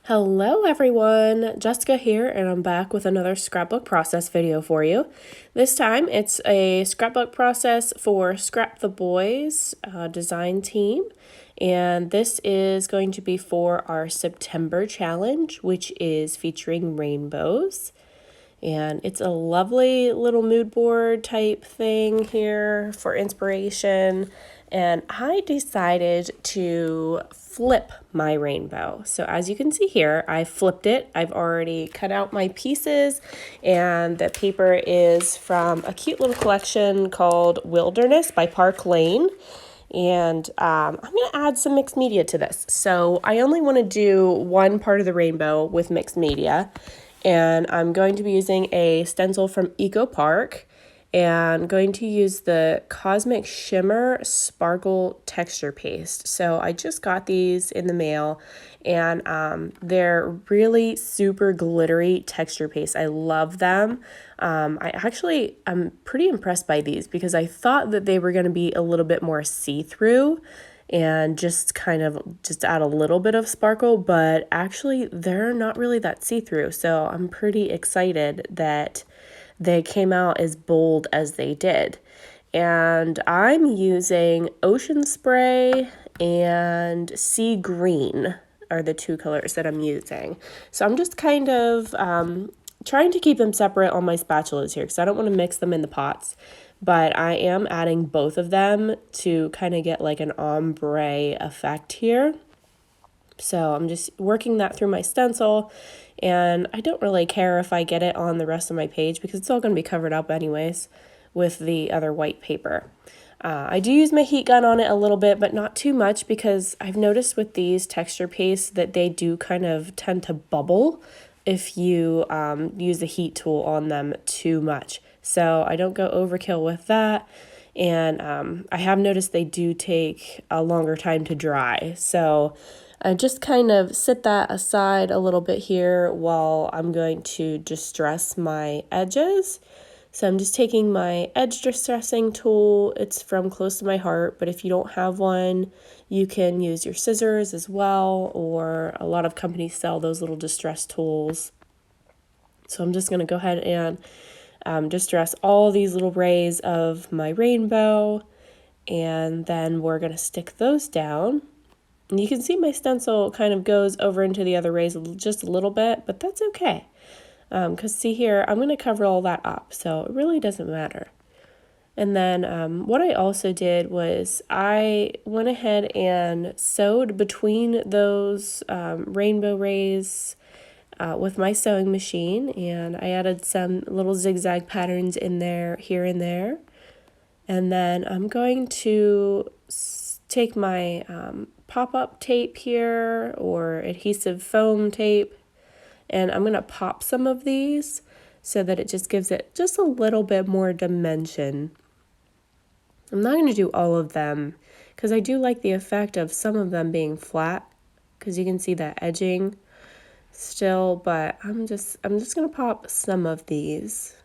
Hello everyone, Jessica here, and I'm back with another scrapbook process video for you. This time it's a scrapbook process for Scrap the Boys design team, and this is going to be for our September challenge, which is featuring rainbows. And it's a lovely little mood board type thing here for inspiration. And I decided to flip my rainbow. So as you can see here, I flipped it. I've already cut out my pieces, and the paper is from a cute little collection called Wilderness by Park Lane. And I'm going to add some mixed media to this. So I only want to do one part of the rainbow with mixed media. And I'm going to be using a stencil from Eco Park and going to use the Cosmic Shimmer Sparkle Texture Paste. So I just got these in the mail, and they're really super glittery texture paste. I love them. I'm pretty impressed by these because I thought that they were going to be a little bit more see-through and just add a little bit of sparkle, but actually they're not really that see-through. So I'm pretty excited that they came out as bold as they did. And I'm using Ocean Spray and Sea Green are the two colors that I'm using. So I'm just kind of trying to keep them separate on my spatulas here because I don't want to mix them in the pots. But I am adding both of them to kind of get like an ombre effect here. So I'm just working that through my stencil, and I don't really care if I get it on the rest of my page because it's all going to be covered up anyways with the other white paper. I do use my heat gun on it a little bit, but not too much because I've noticed with these texture pastes that they do kind of tend to bubble if you use the heat tool on them too much. So I don't go overkill with that. And I have noticed they do take a longer time to dry. So I just kind of sit that aside a little bit here while I'm going to distress my edges. So I'm just taking my edge distressing tool. It's from Close to My Heart, but if you don't have one, you can use your scissors as well, or a lot of companies sell those little distress tools. So I'm just going to go ahead and distress all these little rays of my rainbow, and then we're going to stick those down. And you can see my stencil kind of goes over into the other rays just a little bit, but that's okay. Because see here, I'm going to cover all that up, so it really doesn't matter. And then what I also did was I went ahead and sewed between those rainbow rays with my sewing machine, and I added some little zigzag patterns in there, here and there. And then I'm going to take my pop-up tape here, or adhesive foam tape, and I'm going to pop some of these so that it just gives it just a little bit more dimension. I'm not going to do all of them because I do like the effect of some of them being flat because you can see that edging still, but I'm just going to pop some of these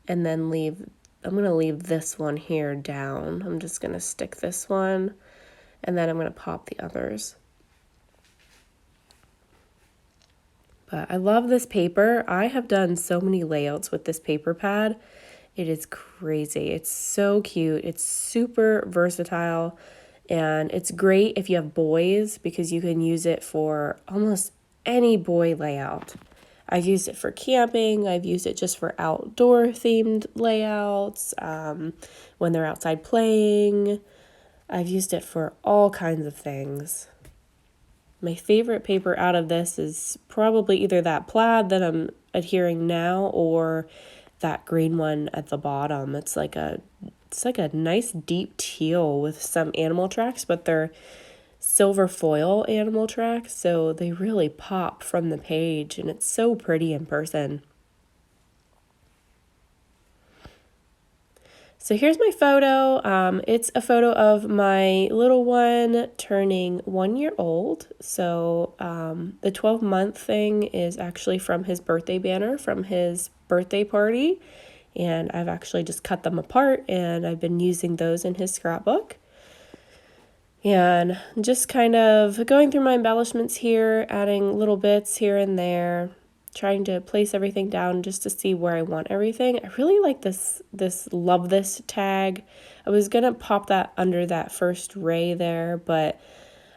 and then I'm going to leave this one here down. I'm just going to stick this one, and then I'm going to pop the others. But I love this paper. I have done so many layouts with this paper pad. It is crazy. It's so cute. It's super versatile, and it's great if you have boys because you can use it for almost any boy layout. I've used it for camping. I've used it just for outdoor themed layouts, when they're outside playing. I've used it for all kinds of things. My favorite paper out of this is probably either that plaid that I'm adhering now or that green one at the bottom. It's like a nice deep teal with some animal tracks, but they're silver foil animal tracks, so they really pop from the page, and it's so pretty in person. So here's my photo. It's a photo of my little one turning 1 year old. So the 12-month thing is actually from his birthday banner from his birthday party. And I've actually just cut them apart, and I've been using those in his scrapbook. And just kind of going through my embellishments here, adding little bits here and there, trying to place everything down just to see where I want everything. I really like this love this tag. I was gonna pop that under that first ray there, but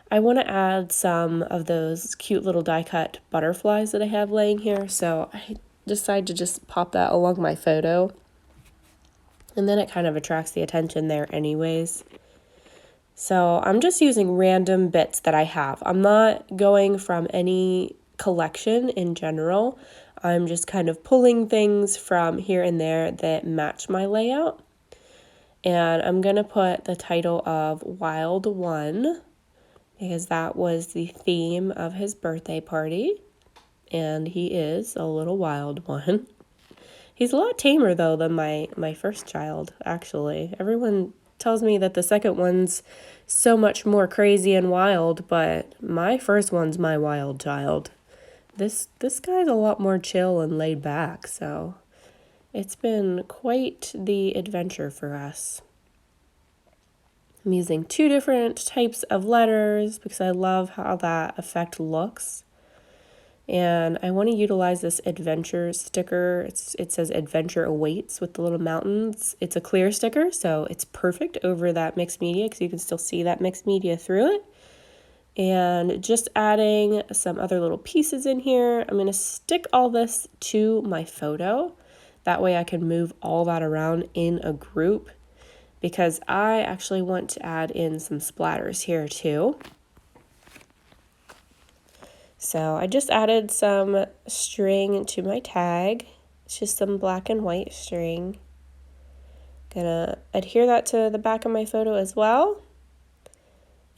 I want to add some of those cute little die cut butterflies that I have laying here, so I decided to just pop that along my photo, and then it kind of attracts the attention there anyways. So I'm just using random bits that I have. I'm not going from any collection in general. I'm just kind of pulling things from here and there that match my layout. And I'm going to put the title of Wild One because that was the theme of his birthday party. And he is a little wild one. He's a lot tamer, though, than my first child, actually. Everyone tells me that the second one's so much more crazy and wild, but my first one's my wild child. This guy's a lot more chill and laid back, so it's been quite the adventure for us. I'm using 2 different types of letters because I love how that effect looks. And I want to utilize this adventure sticker. It says adventure awaits with the little mountains. It's a clear sticker, so it's perfect over that mixed media because you can still see that mixed media through it. And just adding some other little pieces in here. I'm going to stick all this to my photo. That way I can move all that around in a group because I actually want to add in some splatters here too. So I just added some string to my tag. It's just some black and white string. Gonna adhere that to the back of my photo as well.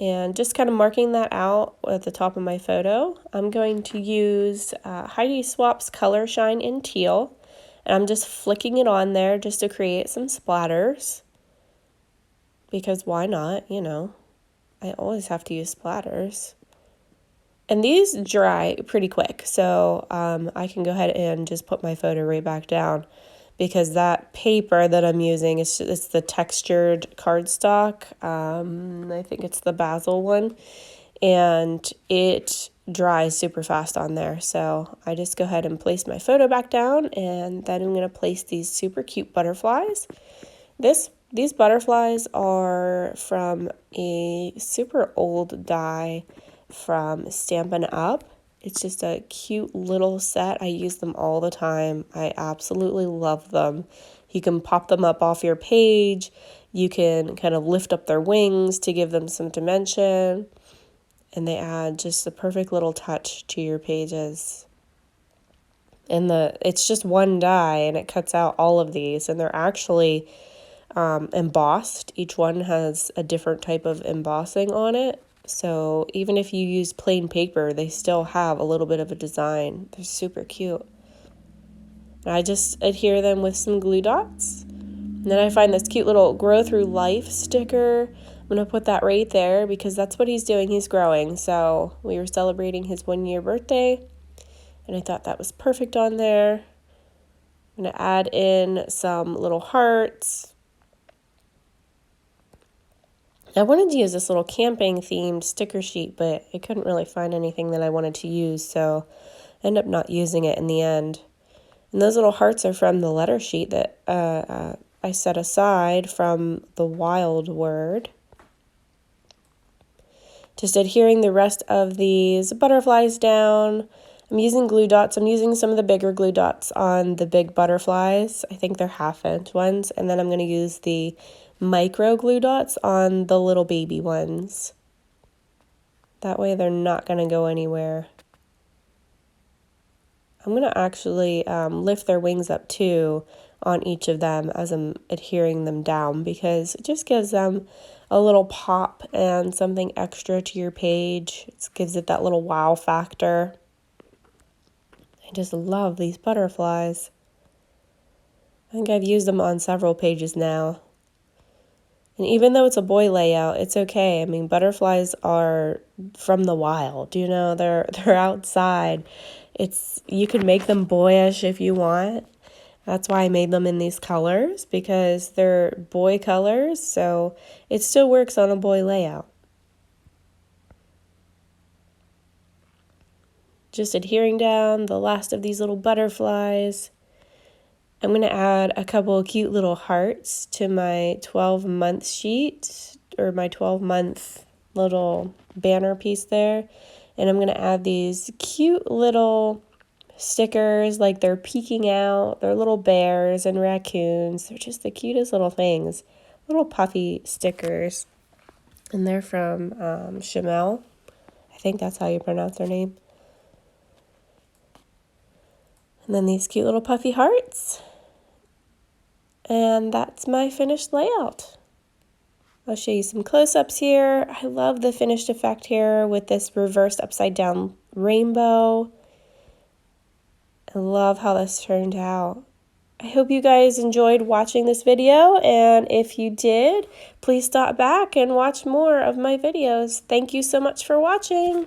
And just kind of marking that out at the top of my photo. I'm going to use Heidi Swapp's Color Shine in Teal. And I'm just flicking it on there just to create some splatters. Because why not, you know? I always have to use splatters. And these dry pretty quick, so I can go ahead and just put my photo right back down because that paper that I'm using, it's the textured cardstock. I think it's the basil one, and it dries super fast on there. So I just go ahead and place my photo back down, and then I'm going to place these super cute butterflies. These butterflies are from a super old die from Stampin' Up. It's just a cute little set. I use them all the time. I absolutely love them. You can pop them up off your page. You can kind of lift up their wings to give them some dimension. And they add just the perfect little touch to your pages. And it's just one die and it cuts out all of these. And they're actually embossed. Each one has a different type of embossing on it. So even if you use plain paper, they still have a little bit of a design. They're super cute. And I just adhere them with some glue dots. And then I find this cute little grow through life sticker. I'm going to put that right there because that's what he's doing. He's growing. So we were celebrating his 1-year birthday. And I thought that was perfect on there. I'm going to add in some little hearts. I wanted to use this little camping themed sticker sheet, but I couldn't really find anything that I wanted to use, so I ended up not using it in the end. And those little hearts are from the letter sheet that I set aside from the wild word. Just adhering the rest of these butterflies down. I'm using glue dots. I'm using some of the bigger glue dots on the big butterflies. I think they're 1/2-inch ones. And then I'm going to use the micro glue dots on the little baby ones. That way they're not going to go anywhere. I'm going to actually lift their wings up too on each of them as I'm adhering them down because it just gives them a little pop and something extra to your page. It gives it that little wow factor. I just love these butterflies. I think I've used them on several pages now. And even though it's a boy layout, it's okay. I mean, butterflies are from the wild, you know, they're outside. You can make them boyish if you want. That's why I made them in these colors, because they're boy colors, so it still works on a boy layout. just adhering down the last of these little butterflies. I'm going to add a couple of cute little hearts to my 12-month sheet, or my 12-month little banner piece there. And I'm going to add these cute little stickers, like they're peeking out. They're little bears and raccoons. They're just the cutest little things. Little puffy stickers. And they're from Shamel. I think that's how you pronounce her name. And then these cute little puffy hearts. And that's my finished layout. I'll show you some close-ups here. I love the finished effect here with this reversed upside down rainbow. I love how this turned out. I hope you guys enjoyed watching this video, and if you did, please stop back and watch more of my videos. Thank you so much for watching.